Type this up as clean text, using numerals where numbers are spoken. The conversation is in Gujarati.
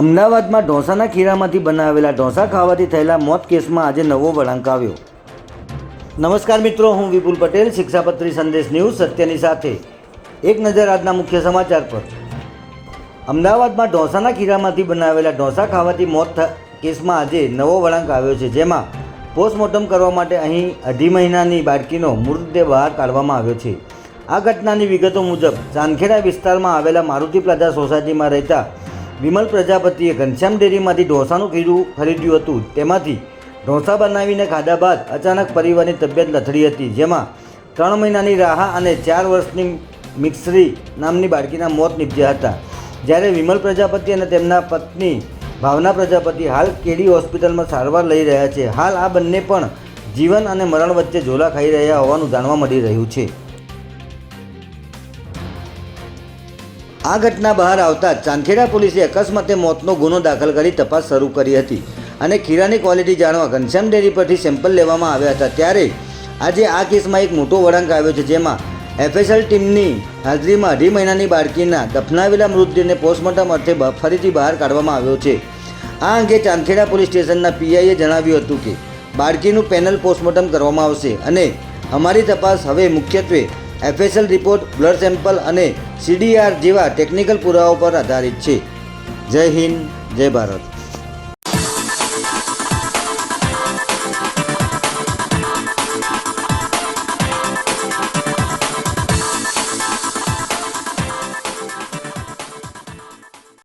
અમદાવાદમાં ઢોસાના ખીરામાંથી બનાવેલા ઢોસા ખાવાથી થયેલા મોત કેસમાં આજે નવો વળાંક આવ્યો. નમસ્કાર મિત્રો, હું વિપુલ પટેલ, શિક્ષાપત્રી સંદેશ ન્યૂઝ સત્યની સાથે. એક નજર આજના મુખ્ય સમાચાર પર. અમદાવાદમાં ઢોસાના ખીરામાંથી બનાવેલા ઢોસા ખાવાથી મોત કેસમાં આજે નવો વળાંક આવ્યો છે, જેમાં પોસ્ટમોર્ટમ કરવા માટે અહીં 2.5 મહિનાની બાળકીનો મૃતદેહ બહાર કાઢવામાં આવ્યો છે. આ ઘટનાની વિગતો મુજબ ચાંદખેડા વિસ્તારમાં આવેલા મારુતિ પ્લાઝા સોસાયટીમાં રહેતા વિમલ પ્રજાપતિએ ઘનશ્યામ ડેરીમાંથી ઢોસાનું ખીરું ખરીદ્યું હતું. તેમાંથી ઢોસા બનાવીને ખાધા બાદ અચાનક પરિવારની તબિયત લથડી હતી, જેમાં 3 મહિનાની રાહા અને 4 વર્ષની મિક્સરી નામની બાળકીના મોત નીપજ્યા હતા. જ્યારે વિમલ પ્રજાપતિ અને તેમના પત્ની ભાવના પ્રજાપતિ હાલ કેડી હોસ્પિટલમાં સારવાર લઈ રહ્યા છે. હાલ આ બંને પણ જીવન અને મરણ વચ્ચે ઝોલા ખાઈ રહ્યા હોવાનું જાણવા મળી રહ્યું છે. આ ઘટના બહાર આવતા જ ચાંદખેડા પોલીસે અકસ્માતે મોતનો ગુનો દાખલ કરી તપાસ શરૂ કરી હતી અને ખીરાની ક્વોલિટી જાણવા ઘનશ્યામ ડેરી પરથી સેમ્પલ લેવામાં આવ્યા હતા. ત્યારે આજે આ કેસમાં એક મોટો વળાંક આવ્યો છે, જેમાં એફએસએલ ટીમની હાજરીમાં 2.5 મહિનાની બાળકીના દફનાવેલા મૃતદેહને પોસ્ટમોર્ટમ અર્થે ફરીથી બહાર કાઢવામાં આવ્યો છે. આ અંગે ચાંદખેડા પોલીસ સ્ટેશનના પીઆઈએ જણાવ્યું હતું કે બાળકીનું પેનલ પોસ્ટમોર્ટમ કરવામાં આવશે અને અમારી તપાસ હવે મુખ્યત્વે એફએસએલ રિપોર્ટ, બ્લડ સેમ્પલ અને સીડીઆર જેવા ટેકનિકલ પુરાવાઓ પર આધારિત છે. જય હિન્દ, જય ભારત.